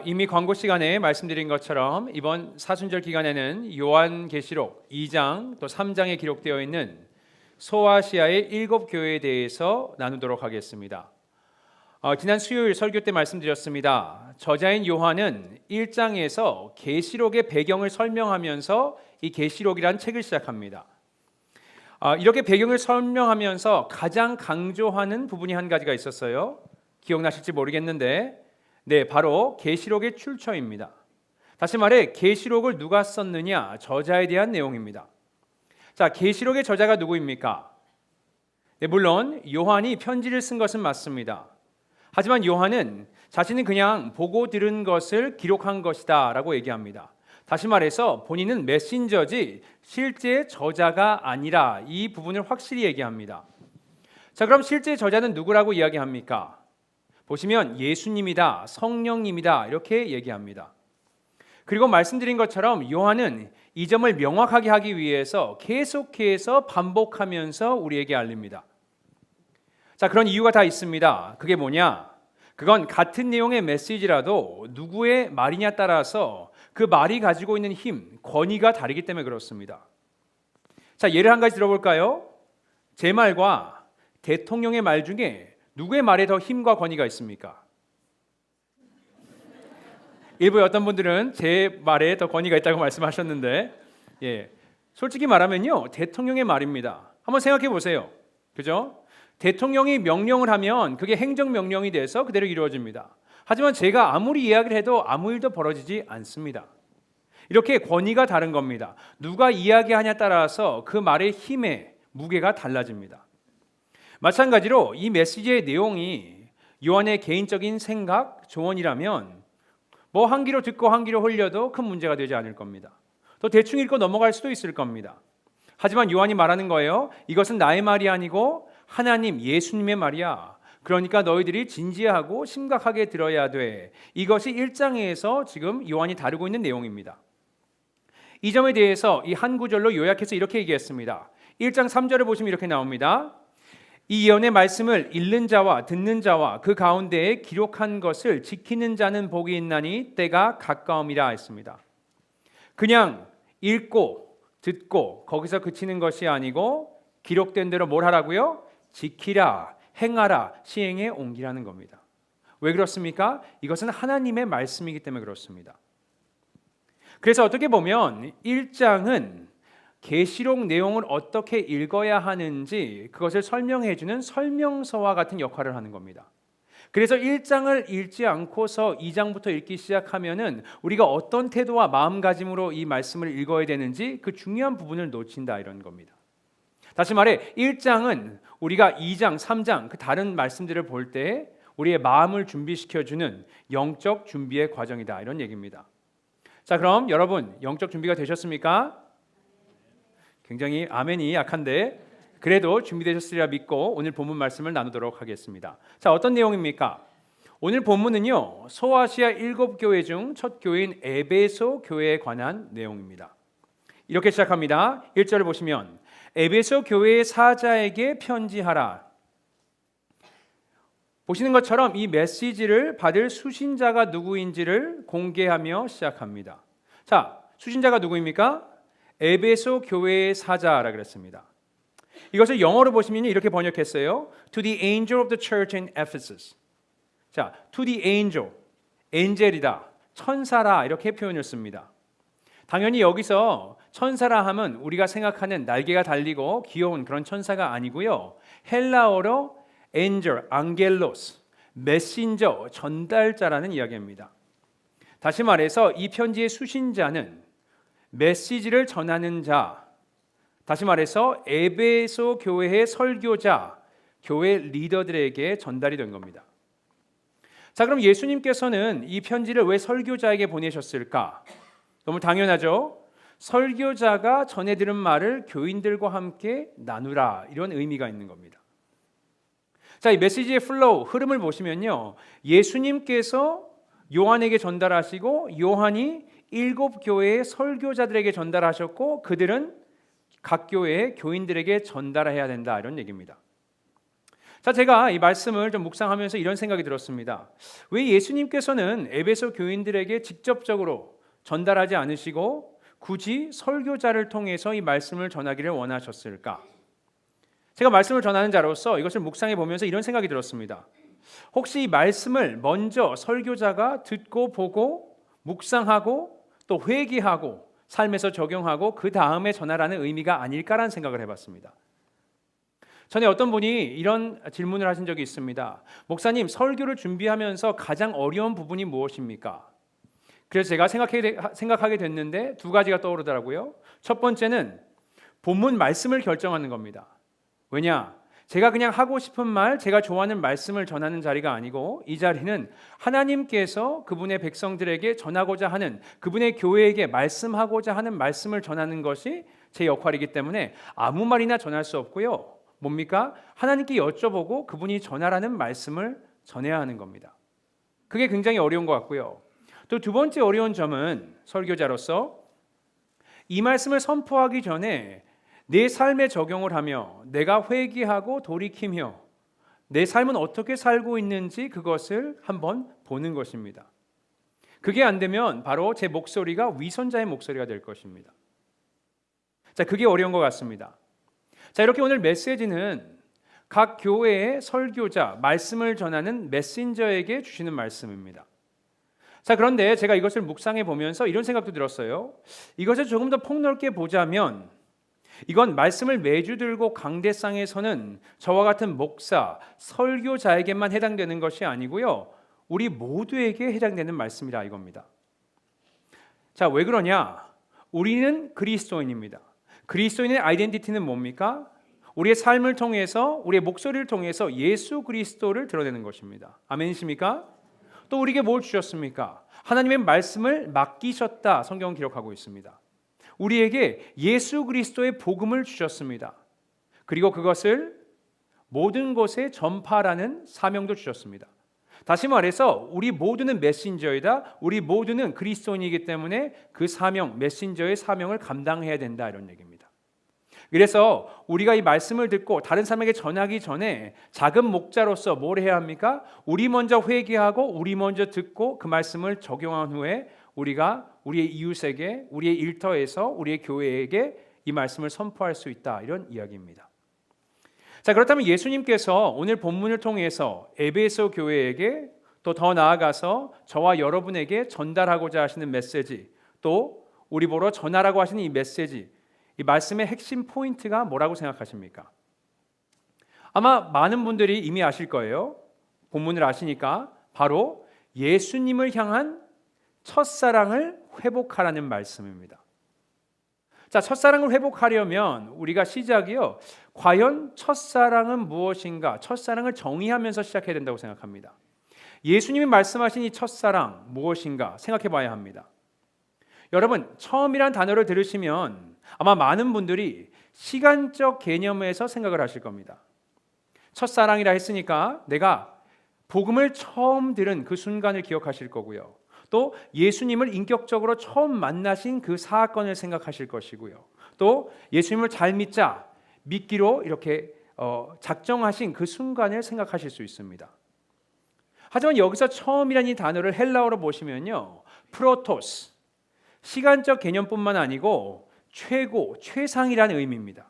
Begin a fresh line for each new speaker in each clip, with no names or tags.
이미 광고 시간에 말씀드린 것처럼 이번 사순절 기간에는 요한계시록 2장 또 3장에 기록되어 있는 소아시아의 7교회에 대해서 나누도록 하겠습니다. 지난 수요일 설교 때 말씀드렸습니다. 저자인 요한은 1장에서 계시록의 배경을 설명하면서 이 계시록이란 책을 시작합니다. 이렇게 배경을 설명하면서 가장 강조하는 부분이 한 가지가 있었어요. 기억나실지 모르겠는데 바로 계시록의 출처입니다. 다시 말해 계시록을 누가 썼느냐, 저자에 대한 내용입니다. 자, 계시록의 저자가 누구입니까? 물론 요한이 편지를 쓴 것은 맞습니다. 하지만 요한은 자신은 그냥 보고 들은 것을 기록한 것이다 라고 얘기합니다. 다시 말해서 본인은 메신저지 실제 저자가 아니라 이 부분을 확실히 얘기합니다. 자, 그럼 실제 저자는 누구라고 이야기합니까? 보시면 예수님이다, 성령님이다 이렇게 얘기합니다. 그리고 말씀드린 것처럼 요한은 이 점을 명확하게 하기 위해서 계속해서 반복하면서 우리에게 알립니다. 자, 그런 이유가 다 있습니다. 그게 뭐냐? 그건 같은 내용의 메시지라도 누구의 말이냐 따라서 그 말이 가지고 있는 힘, 권위가 다르기 때문에 그렇습니다. 자, 예를 한 가지 들어볼까요? 제 말과 대통령의 말 중에 누구의 말에 더 힘과 권위가 있습니까? 일부의 어떤 분들은 제 말에 더 권위가 있다고 말씀하셨는데, 솔직히 말하면요, 대통령의 말입니다. 한번 생각해 보세요. 그죠? 대통령이 명령을 하면 그게 행정명령이 돼서 그대로 이루어집니다. 하지만 제가 아무리 이야기를 해도 아무 일도 벌어지지 않습니다. 이렇게 권위가 다른 겁니다. 누가 이야기하냐에 따라서 그 말의 힘의 무게가 달라집니다. 마찬가지로 이 메시지의 내용이 요한의 개인적인 생각, 조언이라면 한 귀로 듣고 한 귀로 흘려도 큰 문제가 되지 않을 겁니다. 또 대충 읽고 넘어갈 수도 있을 겁니다. 하지만 요한이 말하는 거예요. 이것은 나의 말이 아니고 하나님, 예수님의 말이야. 그러니까 너희들이 진지하고 심각하게 들어야 돼. 이것이 1장에서 지금 요한이 다루고 있는 내용입니다. 이 점에 대해서 이 한 구절로 요약해서 이렇게 얘기했습니다. 1장 3절을 보시면 이렇게 나옵니다. 이 예언의 말씀을 읽는 자와 듣는 자와 그 가운데에 기록한 것을 지키는 자는 복이 있나니 때가 가까움이라 했습니다. 그냥 읽고 듣고 거기서 그치는 것이 아니고 기록된 대로 뭘 하라고요? 지키라, 행하라, 시행에 옮기라는 겁니다. 왜 그렇습니까? 이것은 하나님의 말씀이기 때문에 그렇습니다. 그래서 어떻게 보면 1장은 계시록 내용을 어떻게 읽어야 하는지 그것을 설명해 주는 설명서와 같은 역할을 하는 겁니다. 그래서 1장을 읽지 않고서 2장부터 읽기 시작하면은 우리가 어떤 태도와 마음가짐으로 이 말씀을 읽어야 되는지 그 중요한 부분을 놓친다 이런 겁니다. 다시 말해 1장은 우리가 2장, 3장 그 다른 말씀들을 볼 때 우리의 마음을 준비시켜주는 영적 준비의 과정이다 이런 얘기입니다. 자, 그럼 여러분 영적 준비가 되셨습니까? 굉장히 아멘이 약한데 그래도 준비되셨으리라 믿고 오늘 본문 말씀을 나누도록 하겠습니다. 자, 어떤 내용입니까? 오늘 본문은요, 소아시아 7교회 중 첫 교회인 에베소 교회에 관한 내용입니다. 이렇게 시작합니다. 1절을 보시면 에베소 교회의 사자에게 편지하라. 보시는 것처럼 이 메시지를 받을 수신자가 누구인지를 공개하며 시작합니다. 자, 수신자가 누구입니까? 에베소 교회의 사자라 그랬습니다. 이것을 영어로 보시면 이렇게 번역했어요. To the angel of the church in Ephesus. 자, to the angel, 엔젤이다, 천사라 이렇게 표현을 씁니다. 당연히 여기서 천사라 하면 우리가 생각하는 날개가 달리고 귀여운 그런 천사가 아니고요. 헬라어로 angel, 안겔로스, 메신저, 전달자라는 이야기입니다. 다시 말해서 이 편지의 수신자는 메시지를 전하는 자, 다시 말해서 에베소 교회의 설교자, 교회 리더들에게 전달이 된 겁니다. 자, 그럼 예수님께서는 이 편지를 왜 설교자에게 보내셨을까? 너무 당연하죠. 설교자가 전해 들은 말을 교인들과 함께 나누라 이런 의미가 있는 겁니다. 자, 이 메시지의 플로우, 흐름을 보시면요, 예수님께서 요한에게 전달하시고 요한이 7교회의 설교자들에게 전달하셨고 그들은 각 교회의 교인들에게 전달해야 된다 이런 얘기입니다. 자, 제가 이 말씀을 좀 묵상하면서 이런 생각이 들었습니다. 왜 예수님께서는 에베소 교인들에게 직접적으로 전달하지 않으시고 굳이 설교자를 통해서 이 말씀을 전하기를 원하셨을까? 제가 말씀을 전하는 자로서 이것을 묵상해 보면서 이런 생각이 들었습니다. 혹시 이 말씀을 먼저 설교자가 듣고 보고 묵상하고 또 회개하고 삶에서 적용하고 그 다음에 전하라는 의미가 아닐까라는 생각을 해봤습니다. 전에 어떤 분이 이런 질문을 하신 적이 있습니다. 목사님, 설교를 준비하면서 가장 어려운 부분이 무엇입니까? 그래서 제가 생각하게 됐는데 두 가지가 떠오르더라고요. 첫 번째는 본문 말씀을 결정하는 겁니다. 왜냐? 제가 그냥 하고 싶은 말, 제가 좋아하는 말씀을 전하는 자리가 아니고 이 자리는 하나님께서 그분의 백성들에게 전하고자 하는, 그분의 교회에게 말씀하고자 하는 말씀을 전하는 것이 제 역할이기 때문에 아무 말이나 전할 수 없고요. 뭡니까? 하나님께 여쭤보고 그분이 전하라는 말씀을 전해야 하는 겁니다. 그게 굉장히 어려운 것 같고요. 또 두 번째 어려운 점은 설교자로서 이 말씀을 선포하기 전에 내 삶에 적용을 하며 내가 회개하고 돌이키며 내 삶은 어떻게 살고 있는지 그것을 한번 보는 것입니다. 그게 안 되면 바로 제 목소리가 위선자의 목소리가 될 것입니다. 자, 그게 어려운 것 같습니다. 자, 이렇게 오늘 메시지는 각 교회의 설교자, 말씀을 전하는 메신저에게 주시는 말씀입니다. 자, 그런데 제가 이것을 묵상해 보면서 이런 생각도 들었어요. 이것을 조금 더 폭넓게 보자면 이건 말씀을 매주 들고 강대상에 서는 저와 같은 목사, 설교자에게만 해당되는 것이 아니고요. 우리 모두에게 해당되는 말씀이라 이겁니다. 자, 왜 그러냐? 우리는 그리스도인입니다. 그리스도인의 아이덴티티는 뭡니까? 우리의 삶을 통해서, 우리의 목소리를 통해서 예수 그리스도를 드러내는 것입니다. 아멘이십니까? 또 우리에게 뭘 주셨습니까? 하나님의 말씀을 맡기셨다. 성경은 기록하고 있습니다. 우리에게 예수 그리스도의 복음을 주셨습니다. 그리고 그것을 모든 곳에 전파라는 사명도 주셨습니다. 다시 말해서 우리 모두는 메신저이다. 우리 모두는 그리스도인이기 때문에 그 사명, 메신저의 사명을 감당해야 된다. 이런 얘기입니다. 그래서 우리가 이 말씀을 듣고 다른 사람에게 전하기 전에 작은 목자로서 뭘 해야 합니까? 우리 먼저 회개하고 우리 먼저 듣고 그 말씀을 적용한 후에 우리가 우리의 이웃에게, 우리의 일터에서, 우리의 교회에게 이 말씀을 선포할 수 있다. 이런 이야기입니다. 자, 그렇다면 예수님께서 오늘 본문을 통해서 에베소 교회에게 또 더 나아가서 저와 여러분에게 전달하고자 하시는 메시지, 또 우리 보러 전하라고 하시는 이 메시지, 이 말씀의 핵심 포인트가 뭐라고 생각하십니까? 아마 많은 분들이 이미 아실 거예요. 본문을 아시니까 바로 예수님을 향한 첫사랑을 회복하라는 말씀입니다. 자, 첫사랑을 회복하려면 우리가 시작이요. 과연 첫사랑은 무엇인가? 첫사랑을 정의하면서 시작해야 된다고 생각합니다. 예수님이 말씀하신 이 첫사랑 무엇인가 생각해 봐야 합니다. 여러분, 처음이란 단어를 들으시면 아마 많은 분들이 시간적 개념에서 생각을 하실 겁니다. 첫사랑이라 했으니까 내가 복음을 처음 들은 그 순간을 기억하실 거고요. 또 예수님을 인격적으로 처음 만나신 그 사건을 생각하실 것이고요. 또 예수님을 잘 믿자, 믿기로 이렇게 작정하신 그 순간을 생각하실 수 있습니다. 하지만 여기서 처음이라는 이 단어를 헬라어로 보시면요, 프로토스, 시간적 개념뿐만 아니고 최고, 최상이라는 의미입니다.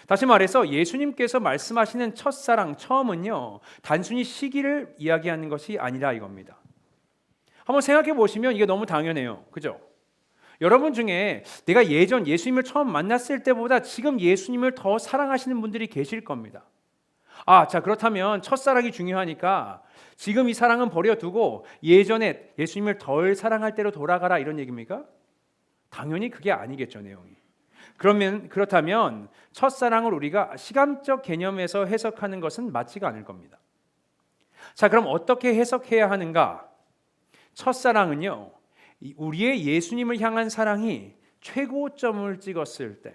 다시 말해서 예수님께서 말씀하시는 첫사랑, 처음은요, 단순히 시기를 이야기하는 것이 아니라 이겁니다. 한번 생각해 보시면 이게 너무 당연해요. 그죠? 여러분 중에 내가 예전 예수님을 처음 만났을 때보다 지금 예수님을 더 사랑하시는 분들이 계실 겁니다. 자, 그렇다면 첫사랑이 중요하니까 지금 이 사랑은 버려두고 예전에 예수님을 덜 사랑할 때로 돌아가라 이런 얘기입니까? 당연히 그게 아니겠죠, 내용이. 그렇다면 첫사랑을 우리가 시간적 개념에서 해석하는 것은 맞지가 않을 겁니다. 자, 그럼 어떻게 해석해야 하는가? 첫사랑은요, 우리의 예수님을 향한 사랑이 최고점을 찍었을 때,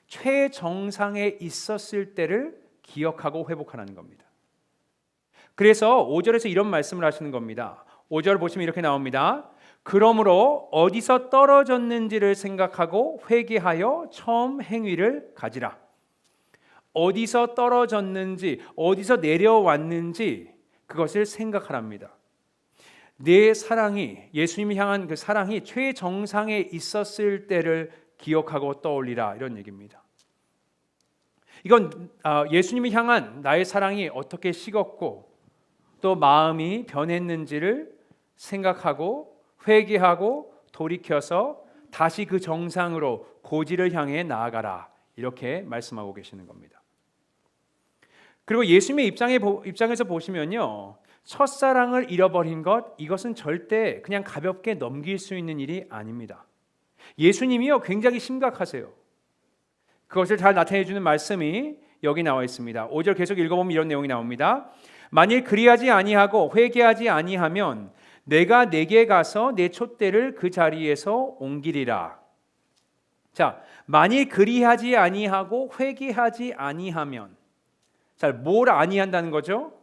최정상에 있었을 때를 기억하고 회복하라는 겁니다. 그래서 5절에서 이런 말씀을 하시는 겁니다. 5절 보시면 이렇게 나옵니다. 그러므로 어디서 떨어졌는지를 생각하고 회개하여 처음 행위를 가지라. 어디서 떨어졌는지, 어디서 내려왔는지 그것을 생각하랍니다. 내 사랑이, 예수님을 향한 그 사랑이 최정상에 있었을 때를 기억하고 떠올리라, 이런 얘기입니다. 이건 예수님을 향한 나의 사랑이 어떻게 식었고 또 마음이 변했는지를 생각하고 회개하고 돌이켜서 다시 그 정상으로 고지를 향해 나아가라, 이렇게 말씀하고 계시는 겁니다. 그리고 예수님의 입장에서 보시면요, 첫사랑을 잃어버린 것, 이것은 절대 그냥 가볍게 넘길 수 있는 일이 아닙니다. 예수님이요, 굉장히 심각하세요. 그것을 잘 나타내 주는 말씀이 여기 나와 있습니다. 5절 계속 읽어보면 이런 내용이 나옵니다. 만일 그리하지 아니하고 회개하지 아니하면 내가 내게 가서 내 촛대를 그 자리에서 옮기리라. 자, 만일 그리하지 아니하고 회개하지 아니하면, 자, 뭘 아니한다는 거죠?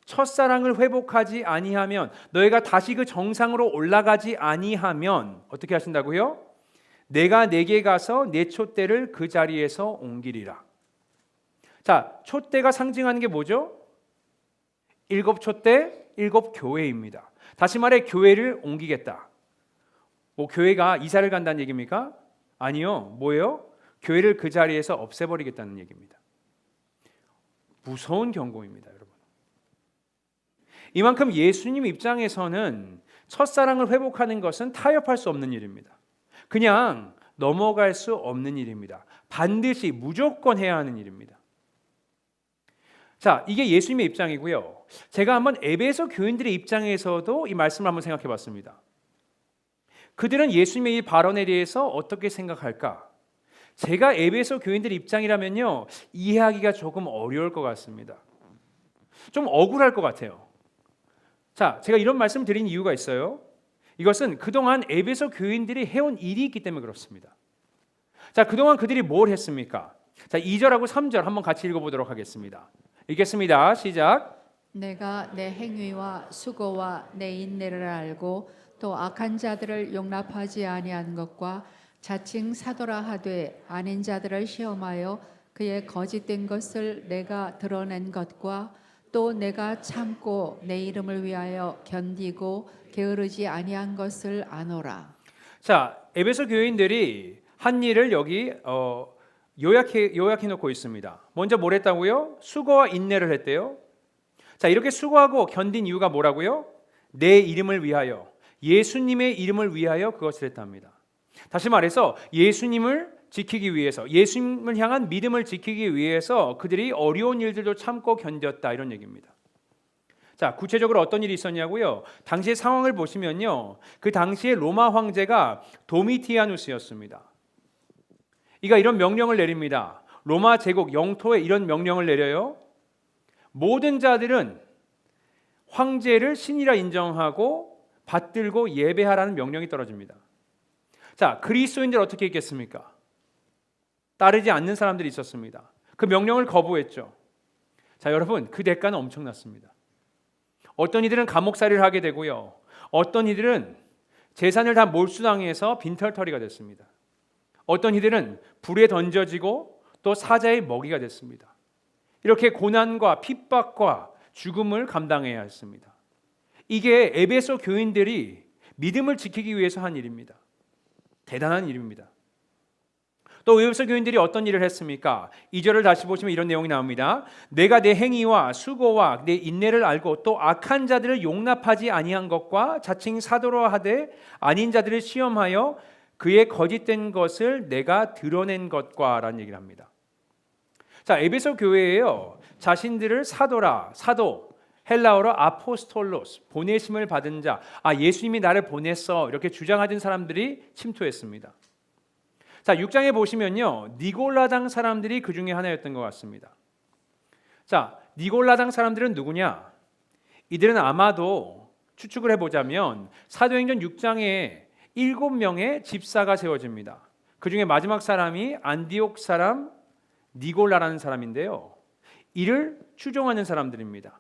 첫사랑을 회복하지 아니하면, 너희가 다시 그 정상으로 올라가지 아니하면 어떻게 하신다고요? 내가 내게 가서 내 촛대를 그 자리에서 옮기리라. 자, 촛대가 상징하는 게 뭐죠? 7 촛대, 7 교회입니다. 다시 말해 교회를 옮기겠다. 뭐 교회가 이사를 간다는 얘기입니까? 아니요. 뭐예요? 교회를 그 자리에서 없애버리겠다는 얘기입니다. 무서운 경고입니다, 여러분. 이만큼 예수님 입장에서는 첫사랑을 회복하는 것은 타협할 수 없는 일입니다. 그냥 넘어갈 수 없는 일입니다. 반드시 무조건 해야 하는 일입니다. 자, 이게 예수님의 입장이고요. 제가 한번 에베소 교인들의 입장에서도 이 말씀을 한번 생각해 봤습니다. 그들은 예수님의 이 발언에 대해서 어떻게 생각할까? 제가 에베소 교인들의 입장이라면요, 이해하기가 조금 어려울 것 같습니다. 좀 억울할 것 같아요. 자, 제가 이런 말씀을 드린 이유가 있어요. 이것은 그동안 에베소 교인들이 해온 일이 있기 때문에 그렇습니다. 자, 그동안 그들이 뭘 했습니까? 자, 2절하고 3절 한번 같이 읽어보도록 하겠습니다. 읽겠습니다. 시작.
내가 내 행위와 수고와 내 인내를 알고 또 악한 자들을 용납하지 아니한 것과 자칭 사도라 하되 아닌 자들을 시험하여 그의 거짓된 것을 내가 드러낸 것과 또 내가 참고 내 이름을 위하여 견디고 게으르지 아니한 것을 아노라.
자, 에베소 교인들이 한 일을 여기 요약해 놓고 있습니다. 먼저 뭘 했다고요? 수고와 인내를 했대요. 자, 이렇게 수고하고 견딘 이유가 뭐라고요? 내 이름을 위하여, 예수님의 이름을 위하여 그것을 했답니다. 다시 말해서 예수님을 지키기 위해서, 예수님을 향한 믿음을 지키기 위해서 그들이 어려운 일들도 참고 견뎠다, 이런 얘기입니다. 자, 구체적으로 어떤 일이 있었냐고요? 당시의 상황을 보시면요, 그 당시의 로마 황제가 도미티아누스였습니다. 이가 이런 명령을 내립니다. 로마 제국 영토에 이런 명령을 내려요. 모든 자들은 황제를 신이라 인정하고 받들고 예배하라는 명령이 떨어집니다. 자, 그리스도인들 어떻게 했겠습니까? 따르지 않는 사람들이 있었습니다. 그 명령을 거부했죠. 자, 여러분, 그 대가는 엄청났습니다. 어떤 이들은 감옥살이를 하게 되고요, 어떤 이들은 재산을 다 몰수당해서 빈털터리가 됐습니다. 어떤 이들은 불에 던져지고 또 사자의 먹이가 됐습니다. 이렇게 고난과 핍박과 죽음을 감당해야 했습니다. 이게 에베소 교인들이 믿음을 지키기 위해서 한 일입니다. 대단한 일입니다. 또 에베소 교인들이 어떤 일을 했습니까? 2절을 다시 보시면 이런 내용이 나옵니다. 내가 내 행위와 수고와 내 인내를 알고 또 악한 자들을 용납하지 아니한 것과 자칭 사도로 하되 아닌 자들을 시험하여 그의 거짓된 것을 내가 드러낸 것과 라는 얘기를 합니다. 자, 에베소 교회에요, 자신들을 사도라, 사도, 헬라어로 아포스톨로스, 보내심을 받은 자, 예수님이 나를 보냈어, 이렇게 주장하던 사람들이 침투했습니다. 자, 6장에 보시면요, 니골라당 사람들이 그 중에 하나였던 것 같습니다. 자, 니골라당 사람들은 누구냐? 이들은 아마도 추측을 해보자면 사도행전 6장에 7명의 집사가 세워집니다. 그 중에 마지막 사람이 안디옥 사람 니골라라는 사람인데요, 이를 추종하는 사람들입니다.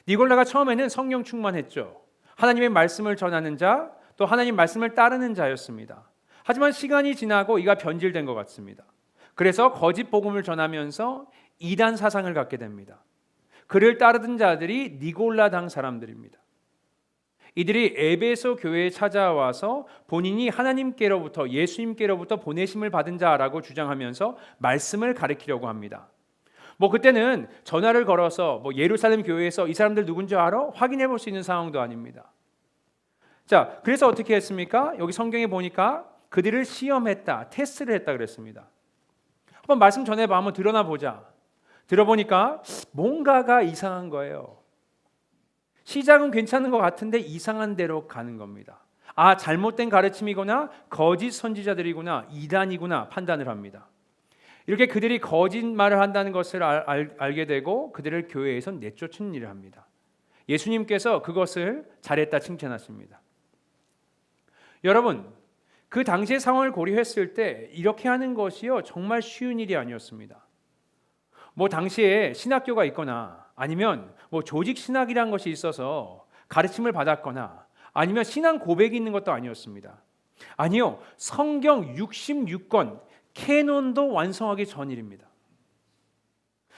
니골라가 처음에는 성령 충만했죠. 하나님의 말씀을 전하는 자, 또 하나님 말씀을 따르는 자였습니다. 하지만 시간이 지나고 이가 변질된 것 같습니다. 그래서 거짓 복음을 전하면서 이단 사상을 갖게 됩니다. 그를 따르던 자들이 니골라당 사람들입니다. 이들이 에베소 교회에 찾아와서 본인이 하나님께로부터 예수님께로부터 보내심을 받은 자라고 주장하면서 말씀을 가르치려고 합니다. 그때는 전화를 걸어서 예루살렘 교회에서 이 사람들 누군지 알아? 확인해 볼 수 있는 상황도 아닙니다. 자, 그래서 어떻게 했습니까? 여기 성경에 보니까 그들을 시험했다, 테스트를 했다 그랬습니다. 한번 말씀 전해봐, 한번 드러나 보자. 들어보니까 뭔가가 이상한 거예요. 시작은 괜찮은 것 같은데 이상한 데로 가는 겁니다. 잘못된 가르침이구나, 거짓 선지자들이구나, 이단이구나 판단을 합니다. 이렇게 그들이 거짓말을 한다는 것을 알게 되고 그들을 교회에서 내쫓는 일을 합니다. 예수님께서 그것을 잘했다 칭찬하십니다. 여러분, 그 당시의 상황을 고려했을 때 이렇게 하는 것이요 정말 쉬운 일이 아니었습니다. 당시에 신학교가 있거나 아니면 조직 신학이라는 것이 있어서 가르침을 받았거나 아니면 신앙 고백이 있는 것도 아니었습니다. 아니요, 성경 66권 캐논도 완성하기 전 일입니다.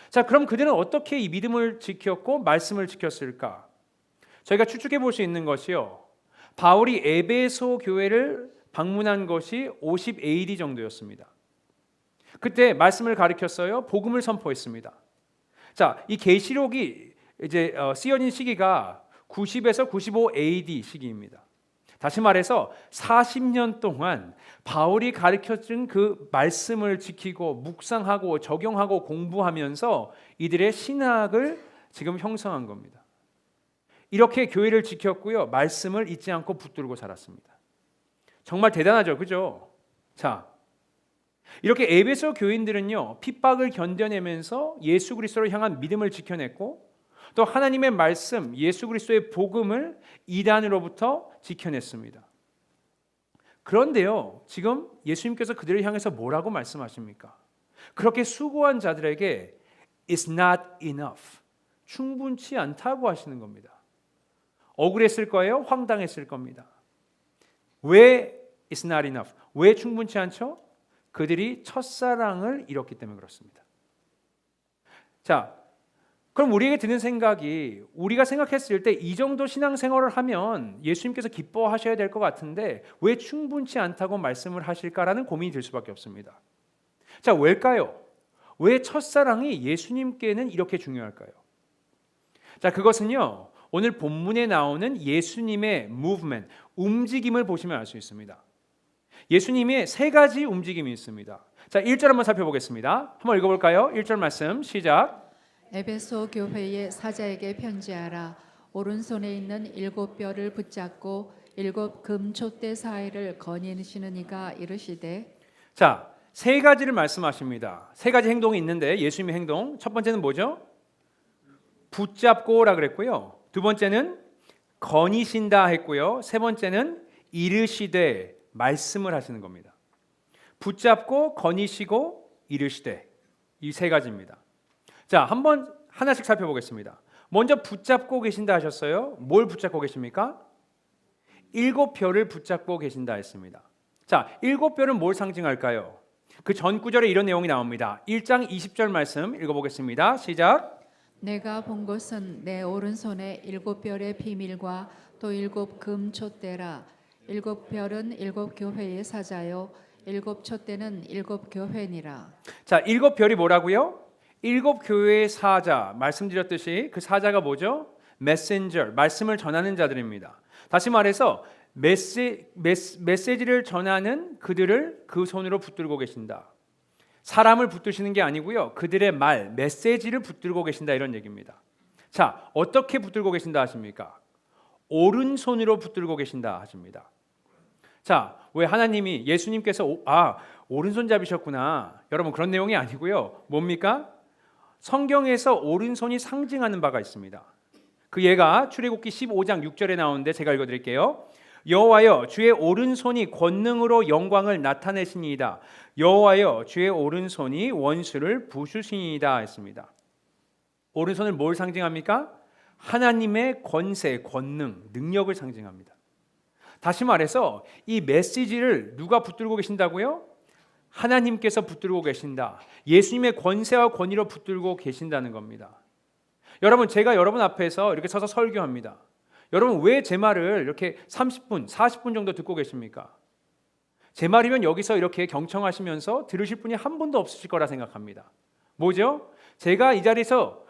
자, 그럼 그들은 어떻게 이 믿음을 지켰고 말씀을 지켰을까? 저희가 추측해 볼 수 있는 것이요, 바울이 에베소 교회를 방문한 것이 50 AD 정도였습니다. 그때 말씀을 가르쳤어요. 복음을 선포했습니다. 자, 이 계시록이 이제 쓰여진 시기가 90에서 95 AD 시기입니다. 다시 말해서 40년 동안 바울이 가르쳐준 그 말씀을 지키고 묵상하고 적용하고 공부하면서 이들의 신학을 지금 형성한 겁니다. 이렇게 교회를 지켰고요, 말씀을 잊지 않고 붙들고 살았습니다. 정말 대단하죠, 그죠? 자, 이렇게 에베소 교인들은요 핍박을 견뎌내면서 예수 그리스도를 향한 믿음을 지켜냈고 또 하나님의 말씀 예수 그리스도의 복음을 이단으로부터 지켜냈습니다. 그런데요, 지금 예수님께서 그들을 향해서 뭐라고 말씀하십니까? 그렇게 수고한 자들에게 It's not enough, 충분치 않다고 하시는 겁니다. 억울했을 거예요, 황당했을 겁니다. 왜 It's not enough? 왜 충분치 않죠? 그들이 첫사랑을 잃었기 때문에 그렇습니다. 자, 그럼 우리에게 드는 생각이, 우리가 생각했을 때 이 정도 신앙생활을 하면 예수님께서 기뻐하셔야 될 것 같은데 왜 충분치 않다고 말씀을 하실까라는 고민이 들 수밖에 없습니다. 자, 왜일까요? 왜 첫사랑이 예수님께는 이렇게 중요할까요? 자, 그것은요 오늘 본문에 나오는 예수님의 movement, 움직임을 보시면 알 수 있습니다. 예수님의 세 가지 움직임이 있습니다. 자, 1절 한번 살펴보겠습니다. 한번 읽어볼까요? 1절 말씀 시작.
에베소 교회의 사자에게 편지하라. 오른손에 있는 7뼈를 붙잡고 7 금촛대 사이를 거니시는 이가 이르시되.
자, 세 가지를 말씀하십니다. 세 가지 행동이 있는데 예수님의 행동, 첫 번째는 뭐죠? 붙잡고라 그랬고요. 두 번째는 거니신다 했고요. 세 번째는 이르시되, 말씀을 하시는 겁니다. 붙잡고 거니시고 이르시되, 이 세 가지입니다. 자, 한번 하나씩 살펴보겠습니다. 먼저 붙잡고 계신다 하셨어요. 뭘 붙잡고 계십니까? 7뼈를 붙잡고 계신다 했습니다. 자, 7뼈는 뭘 상징할까요? 그 전 구절에 이런 내용이 나옵니다. 1장 20절 말씀 읽어보겠습니다. 시작.
내가 본 것은 내 오른손에 7뼈의 비밀과 또 7 금촛대라. 7뼈는 7 교회의 사자요 7 촛대는 7 교회니라.
자, 7별이 뭐라고요? 7 교회의 사자, 말씀드렸듯이 그 사자가 뭐죠? 메신저, 말씀을 전하는 자들입니다. 다시 말해서 메시지를 전하는 그들을 그 손으로 붙들고 계신다. 사람을 붙드시는 게 아니고요, 그들의 말, 메시지를 붙들고 계신다, 이런 얘기입니다. 자, 어떻게 붙들고 계신다 하십니까? 오른손으로 붙들고 계신다 하십니다. 자, 왜 하나님이, 예수님께서 오른손잡이셨구나, 여러분 그런 내용이 아니고요. 뭡니까? 성경에서 오른손이 상징하는 바가 있습니다. 그 예가 출애굽기 15장 6절에 나오는데 제가 읽어드릴게요. 여호와여, 주의 오른손이 권능으로 영광을 나타내시니이다. 여호와여, 주의 오른손이 원수를 부수시니이다 했습니다. 오른손을 뭘 상징합니까? 하나님의 권세, 권능, 능력을 상징합니다. 다시 말해서 이 메시지를 누가 붙들고 계신다고요? 하나님께서 붙들고 계신다. 예수님의 권세와 권위로 붙들고 계신다는 겁니다. 여러분, 제가 여러분 앞에서 이렇게 서서 설교합니다. 여러분, 왜 제 말을 이렇게 30분, 40분 정도 듣고 계십니까? 제 말이면 여기서 이렇게 경청하시면서 들으실 분이 한 분도 없으실 거라 생각합니다. 뭐죠? 제가 이 자리에서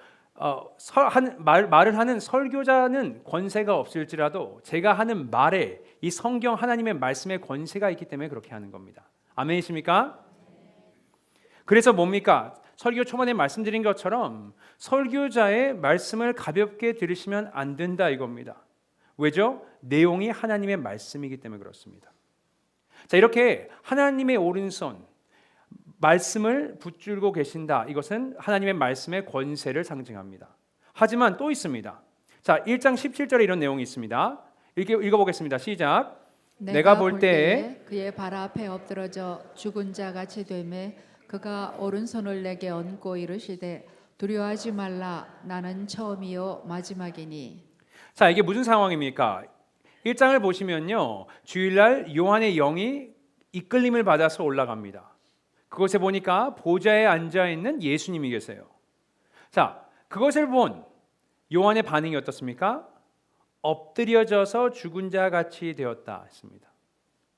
말을 하는 설교자는 권세가 없을지라도 제가 하는 말에 이 성경 하나님의 말씀의 권세가 있기 때문에 그렇게 하는 겁니다. 아멘이십니까? 그래서 뭡니까? 설교 초반에 말씀드린 것처럼 설교자의 말씀을 가볍게 들으시면 안 된다 이겁니다. 왜죠? 내용이 하나님의 말씀이기 때문에 그렇습니다. 자, 이렇게 하나님의 오른손 말씀을 붙들고 계신다. 이것은 하나님의 말씀의 권세를 상징합니다. 하지만 또 있습니다. 자, 1장 17절에 이런 내용이 있습니다. 읽어보겠습니다. 시작. 내가 볼 때에
그의 발 앞에 엎드러져 죽은 자 같이 되매 그가 오른손을 내게 얹고 이르시되 두려워하지 말라 나는 처음이요 마지막이니.
자, 이게 무슨 상황입니까? 1장을 보시면요, 주일날 요한의 영이 이끌림을 받아서 올라갑니다. 그곳에 보니까 보좌에 앉아있는 예수님이 계세요. 자, 그것을 본 요한의 반응이 어떻습니까? 엎드려져서 죽은 자 같이 되었다 했습니다.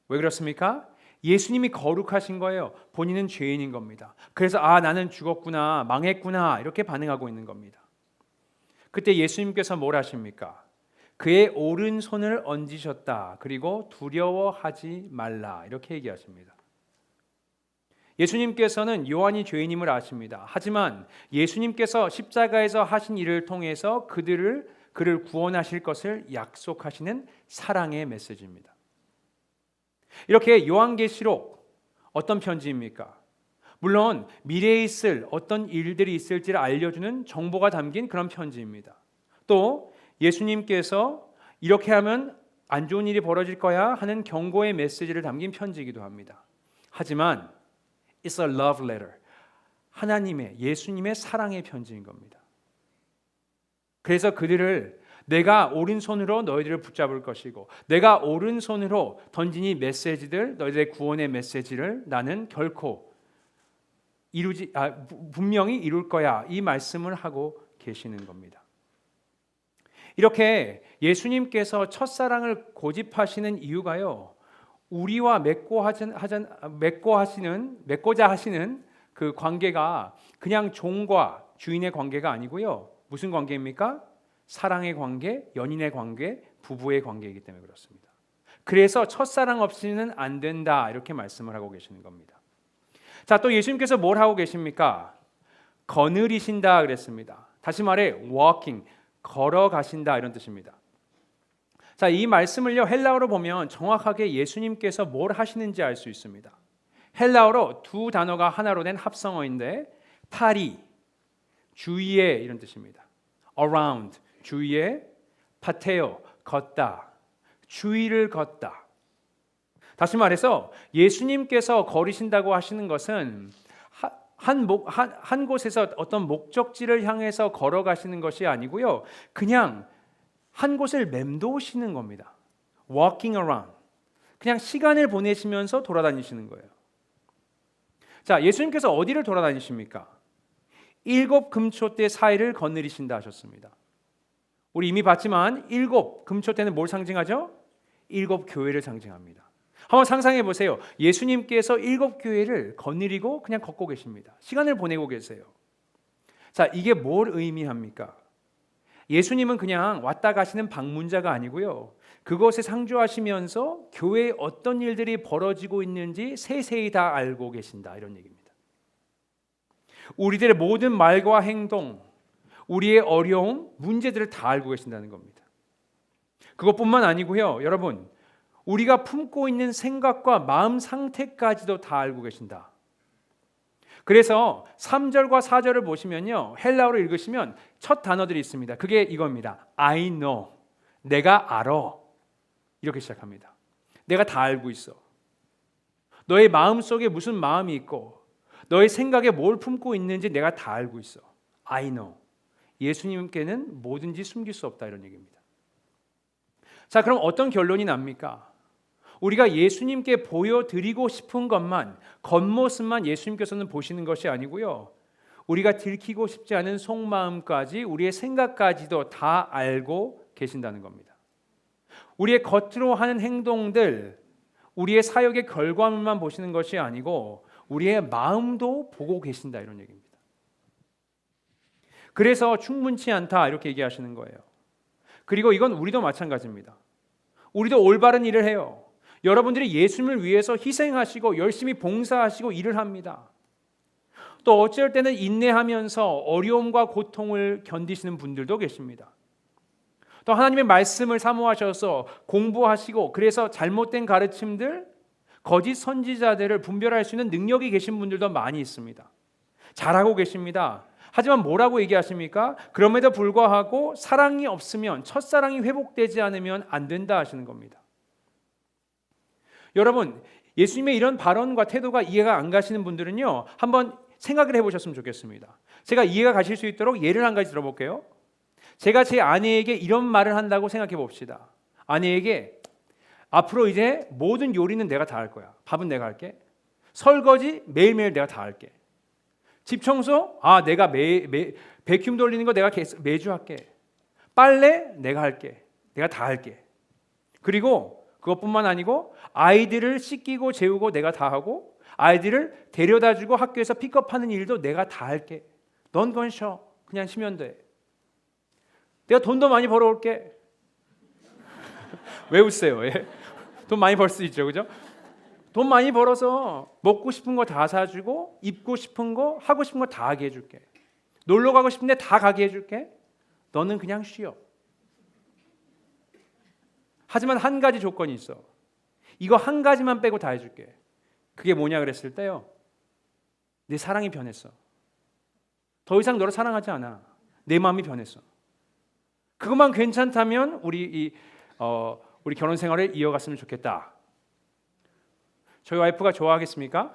왜 그렇습니까? 예수님이 거룩하신 거예요. 본인은 죄인인 겁니다. 그래서 나는 죽었구나, 망했구나 이렇게 반응하고 있는 겁니다. 그때 예수님께서 뭘 하십니까? 그의 오른손을 얹으셨다. 그리고 두려워하지 말라 이렇게 얘기하십니다. 예수님께서는 요한이 죄인임을 아십니다. 하지만 예수님께서 십자가에서 하신 일을 통해서 그를 구원하실 것을 약속하시는 사랑의 메시지입니다. 이렇게 요한계시록 어떤 편지입니까? 물론 미래에 있을 어떤 일들이 있을지를 알려주는 정보가 담긴 그런 편지입니다. 또 예수님께서 이렇게 하면 안 좋은 일이 벌어질 거야 하는 경고의 메시지를 담긴 편지이기도 합니다. 하지만 It's a love letter. 하나님의, 예수님의 사랑의 편지인 겁니다. 그래서 그들을 내가 오른손으로 너희들을 붙잡을 것이고 내가 오른손으로 던진 이 메시지들, 너희들의 구원의 메시지를 나는 결코 분명히 이룰 거야 이 말씀을 하고 계시는 겁니다. 이렇게 예수님께서 첫사랑을 고집하시는 이유가요, 우리와 맺고자 하시는 그 관계가 그냥 종과 주인의 관계가 아니고요. 무슨 관계입니까? 사랑의 관계, 연인의 관계, 부부의 관계이기 때문에 그렇습니다. 그래서 첫사랑 없이는 안 된다 이렇게 말씀을 하고 계시는 겁니다. 자, 또 예수님께서 뭘 하고 계십니까? 거느리신다 그랬습니다. 다시 말해 walking, 걸어가신다 이런 뜻입니다. 자, 이 말씀을요 헬라어로 보면 정확하게 예수님께서 뭘 하시는지 알 수 있습니다. 헬라어로 두 단어가 하나로 된 합성어인데 파리, 주위에 이런 뜻입니다. around, 주위에, 파테오, 걷다, 주위를 걷다. 다시 말해서 예수님께서 걸으신다고 하시는 것은 한 곳에서 어떤 목적지를 향해서 걸어가시는 것이 아니고요, 그냥 한 곳을 맴도시는 겁니다. Walking around. 그냥 시간을 보내시면서 돌아다니시는 거예요. 자, 예수님께서 어디를 돌아다니십니까? 7 금초대 사이를 거느리신다 하셨습니다. 우리 이미 봤지만 7 금초대는 뭘 상징하죠? 7 교회를 상징합니다. 한번 상상해 보세요. 예수님께서 7 교회를 거느리고 그냥 걷고 계십니다. 시간을 보내고 계세요. 자, 이게 뭘 의미합니까? 예수님은 그냥 왔다 가시는 방문자가 아니고요, 그것에 상주하시면서 교회에 어떤 일들이 벌어지고 있는지 세세히 다 알고 계신다 이런 얘기입니다. 우리들의 모든 말과 행동, 우리의 어려움, 문제들을 다 알고 계신다는 겁니다. 그것뿐만 아니고요, 여러분, 우리가 품고 있는 생각과 마음 상태까지도 다 알고 계신다. 그래서 3절과 4절을 보시면요, 헬라어로 읽으시면 첫 단어들이 있습니다. 그게 이겁니다. I know, 내가 알아. 이렇게 시작합니다. 내가 다 알고 있어. 너의 마음속에 무슨 마음이 있고 너의 생각에 뭘 품고 있는지 내가 다 알고 있어. I know. 예수님께는 뭐든지 숨길 수 없다 이런 얘기입니다. 자, 그럼 어떤 결론이 납니까? 우리가 예수님께 보여드리고 싶은 것만, 겉모습만 예수님께서는 보시는 것이 아니고요. 우리가 들키고 싶지 않은 속마음까지, 우리의 생각까지도 다 알고 계신다는 겁니다. 우리의 겉으로 하는 행동들, 우리의 사역의 결과물만 보시는 것이 아니고 우리의 마음도 보고 계신다, 이런 얘기입니다. 그래서 충분치 않다, 이렇게 얘기하시는 거예요. 그리고 이건 우리도 마찬가지입니다. 우리도 올바른 일을 해요. 여러분들이 예수님을 위해서 희생하시고 열심히 봉사하시고 일을 합니다. 또 어쩔 때는 인내하면서 어려움과 고통을 견디시는 분들도 계십니다. 또 하나님의 말씀을 사모하셔서 공부하시고 그래서 잘못된 가르침들, 거짓 선지자들을 분별할 수 있는 능력이 계신 분들도 많이 있습니다. 잘하고 계십니다. 하지만 뭐라고 얘기하십니까? 그럼에도 불구하고 사랑이 없으면, 첫사랑이 회복되지 않으면 안 된다 하시는 겁니다. 여러분, 예수님의 이런 발언과 태도가 이해가 안 가시는 분들은요, 한번 생각을 해보셨으면 좋겠습니다. 제가 이해가 가실 수 있도록 예를 한 가지 들어볼게요. 제가 제 아내에게 이런 말을 한다고 생각해 봅시다. 아내에게 앞으로 이제 모든 요리는 내가 다 할 거야. 밥은 내가 할게. 설거지 매일매일 내가 다 할게. 집 청소 내가 베큐um 돌리는 거 내가 매주 할게. 빨래 내가 할게. 내가 다 할게. 그리고 그것뿐만 아니고 아이들을 씻기고 재우고 내가 다 하고, 아이들을 데려다주고 학교에서 픽업하는 일도 내가 다 할게. 넌 그건 쉬어. 그냥 쉬면 돼. 내가 돈도 많이 벌어올게. 왜 웃으세요? 예? 돈 많이 벌 수 있죠, 그죠? 돈 많이 벌어서 먹고 싶은 거 다 사주고, 입고 싶은 거, 하고 싶은 거 다 하게 해줄게. 놀러 가고 싶은데 다 가게 해줄게. 너는 그냥 쉬어. 하지만 한 가지 조건이 있어. 이거 한 가지만 빼고 다 해줄게. 그게 뭐냐 그랬을 때요, 내 사랑이 변했어. 더 이상 너를 사랑하지 않아. 내 마음이 변했어. 그것만 괜찮다면 우리 결혼 생활을 이어갔으면 좋겠다. 저희 와이프가 좋아하겠습니까?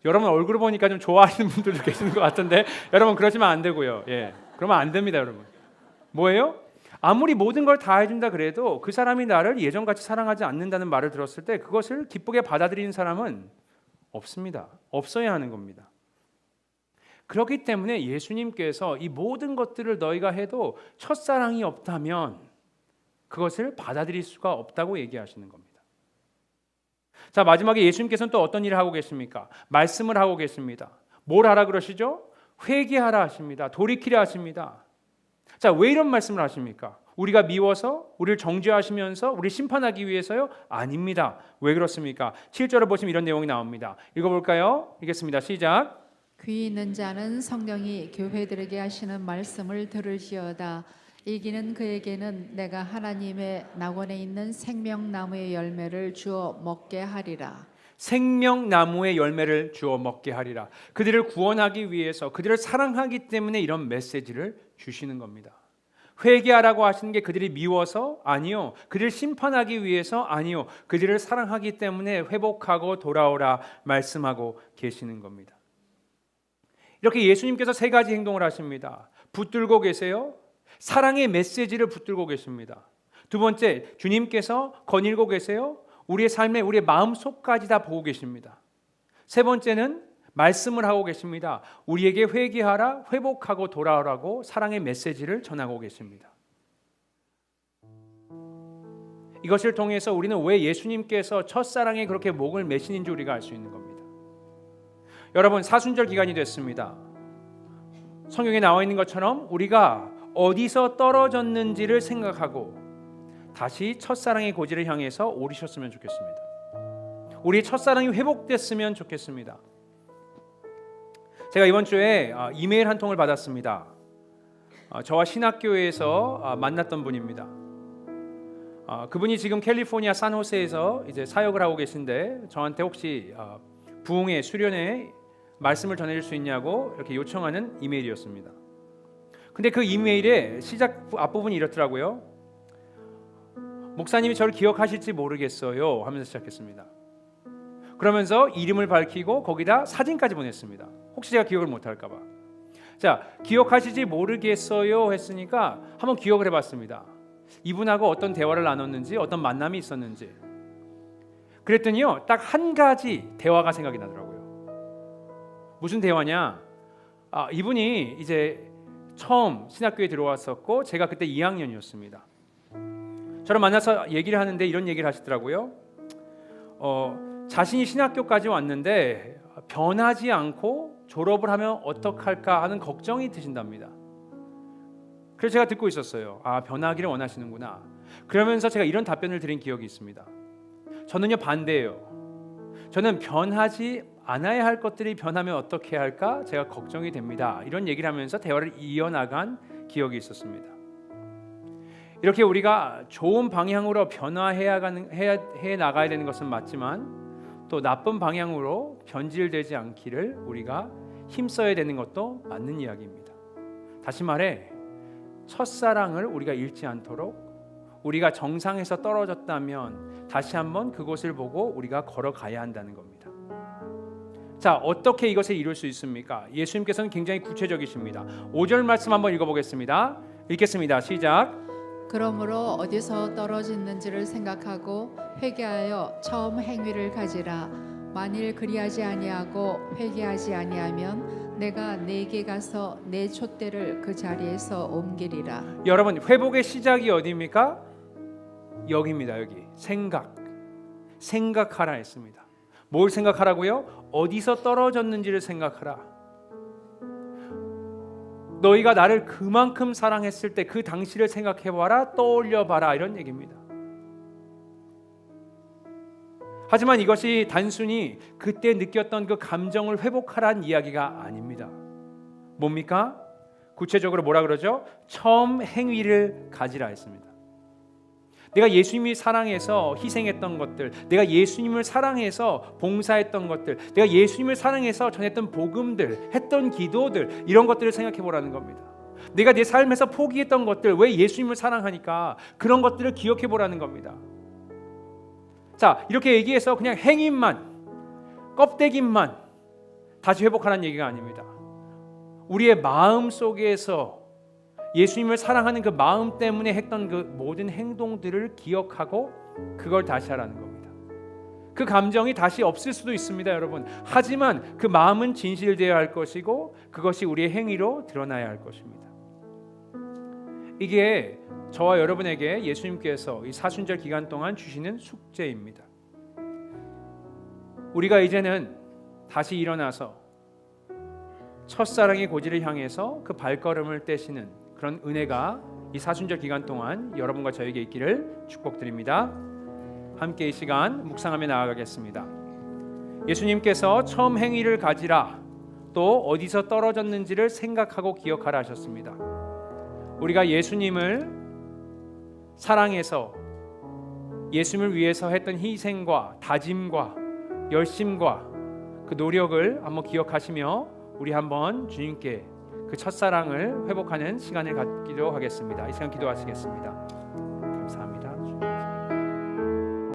여러분 얼굴을 보니까 좀 좋아하시는 분들도 계시는 것 같은데, 여러분 그러시면 안 되고요. 예, 그러면 안 됩니다, 여러분. 뭐예요? 아무리 모든 걸 다 해준다 그래도 그 사람이 나를 예전같이 사랑하지 않는다는 말을 들었을 때 그것을 기쁘게 받아들이는 사람은 없습니다. 없어야 하는 겁니다. 그렇기 때문에 예수님께서 이 모든 것들을 너희가 해도 첫사랑이 없다면 그것을 받아들일 수가 없다고 얘기하시는 겁니다. 자, 마지막에 예수님께서는 또 어떤 일을 하고 계십니까? 말씀을 하고 계십니다. 뭘 하라 그러시죠? 회개하라 하십니다. 돌이키라 하십니다. 자, 왜 이런 말씀을 하십니까? 우리가 미워서 우리를 정죄하시면서 우리를 심판하기 위해서요? 아닙니다. 왜 그렇습니까? 7절을 보시면 이런 내용이 나옵니다. 읽어볼까요? 읽겠습니다. 시작.
귀 있는 자는 성령이 교회들에게 하시는 말씀을 들을지어다. 이기는 그에게는 내가 하나님의 낙원에 있는 생명나무의 열매를 주어 먹게 하리라.
생명나무의 열매를 주어 먹게 하리라. 그들을 구원하기 위해서, 그들을 사랑하기 때문에 이런 메시지를 주시는 겁니다. 회개하라고 하시는 게 그들이 미워서? 아니요. 그들을 심판하기 위해서? 아니요. 그들을 사랑하기 때문에 회복하고 돌아오라 말씀하고 계시는 겁니다. 이렇게 예수님께서 세 가지 행동을 하십니다. 붙들고 계세요. 사랑의 메시지를 붙들고 계십니다. 두 번째, 주님께서 거닐고 계세요. 우리의 삶에, 우리의 마음속까지 다 보고 계십니다. 세 번째는 말씀을 하고 계십니다. 우리에게 회개하라, 회복하고 돌아오라고 사랑의 메시지를 전하고 계십니다. 이것을 통해서 우리는 왜 예수님께서 첫사랑에 그렇게 목을 매시는지 우리가 알 수 있는 겁니다. 여러분, 사순절 기간이 됐습니다. 성경에 나와 있는 것처럼 우리가 어디서 떨어졌는지를 생각하고 다시 첫사랑의 고지를 향해서 오르셨으면 좋겠습니다. 우리의 첫사랑이 회복됐으면 좋겠습니다. 제가 이번 주에 이메일 한 통을 받았습니다. 저와 신학교에서 만났던 분입니다. 그분이 지금 캘리포니아 산호세에서 이제 사역을 하고 계신데 저한테 혹시 부흥회 수련회 말씀을 전해줄 수 있냐고 이렇게 요청하는 이메일이었습니다. 근데 그 이메일의 시작 앞부분이 이렇더라고요. 목사님이 저를 기억하실지 모르겠어요 하면서 시작했습니다. 그러면서 이름을 밝히고 거기다 사진까지 보냈습니다. 혹시 제가 기억을 못할까 봐. 자, 기억하실지 모르겠어요 했으니까 한번 기억을 해봤습니다. 이분하고 어떤 대화를 나눴는지, 어떤 만남이 있었는지. 그랬더니요, 딱 한 가지 대화가 생각이 나더라고요. 무슨 대화냐? 이분이 이제 처음 신학교에 들어왔었고 제가 그때 2학년이었습니다. 저를 만나서 얘기를 하는데 이런 얘기를 하시더라고요. 자신이 신학교까지 왔는데 변하지 않고 졸업을 하면 어떡할까 하는 걱정이 드신답니다. 그래서 제가 듣고 있었어요. 변하기를 원하시는구나. 그러면서 제가 이런 답변을 드린 기억이 있습니다. 저는요, 반대예요. 저는 변하지 않아야 할 것들이 변하면 어떻게 할까 제가 걱정이 됩니다. 이런 얘기를 하면서 대화를 이어나간 기억이 있었습니다. 이렇게 우리가 좋은 방향으로 변화해 나가야 되는 것은 맞지만 또 나쁜 방향으로 변질되지 않기를 우리가 힘써야 되는 것도 맞는 이야기입니다. 다시 말해, 첫사랑을 우리가 잃지 않도록 우리가 정상에서 떨어졌다면 다시 한번 그곳을 보고 우리가 걸어가야 한다는 겁니다. 자, 어떻게 이것을 이룰 수 있습니까? 예수님께서는 굉장히 구체적이십니다. 5절 말씀 한번 읽어보겠습니다. 읽겠습니다. 시작.
그러므로 어디서 떨어졌는지를 생각하고 회개하여 처음 행위를 가지라. 만일 그리하지 아니하고 회개하지 아니하면 내가 내게 가서 내 촛대를 그 자리에서 옮기리라.
여러분, 회복의 시작이 어디입니까? 여기입니다. 여기. 생각하라 했습니다. 뭘 생각하라고요? 어디서 떨어졌는지를 생각하라. 너희가 나를 그만큼 사랑했을 때 그 당시를 생각해봐라, 떠올려봐라, 이런 얘기입니다. 하지만 이것이 단순히 그때 느꼈던 그 감정을 회복하라는 이야기가 아닙니다. 뭡니까? 구체적으로 뭐라 그러죠? 처음 행위를 가지라 했습니다. 내가 예수님이 사랑해서 희생했던 것들, 내가 예수님을 사랑해서 봉사했던 것들, 내가 예수님을 사랑해서 전했던 복음들, 했던 기도들, 이런 것들을 생각해 보라는 겁니다. 내가 내 삶에서 포기했던 것들, 왜 예수님을 사랑하니까 그런 것들을 기억해 보라는 겁니다. 자, 이렇게 얘기해서 그냥 행위만, 껍데기만 다시 회복하라는 얘기가 아닙니다. 우리의 마음 속에서 예수님을 사랑하는 그 마음 때문에 했던 그 모든 행동들을 기억하고 그걸 다시 하라는 겁니다. 그 감정이 다시 없을 수도 있습니다, 여러분. 하지만 그 마음은 진실되어야 할 것이고 그것이 우리의 행위로 드러나야 할 것입니다. 이게 저와 여러분에게 예수님께서 이 사순절 기간 동안 주시는 숙제입니다. 우리가 이제는 다시 일어나서 첫사랑의 고지를 향해서 그 발걸음을 떼시는 그런 은혜가 이 사순절 기간 동안 여러분과 저에게 있기를 축복드립니다. 함께 이 시간 묵상하며 나아가겠습니다. 예수님께서 처음 행위를 가지라, 또 어디서 떨어졌는지를 생각하고 기억하라 하셨습니다. 우리가 예수님을 사랑해서 예수님을 위해서 했던 희생과 다짐과 열심과 그 노력을 한번 기억하시며 우리 한번 주님께 그 첫사랑을 회복하는 시간을 갖기로 하겠습니다. 이 시간 기도하시겠습니다. 감사합니다.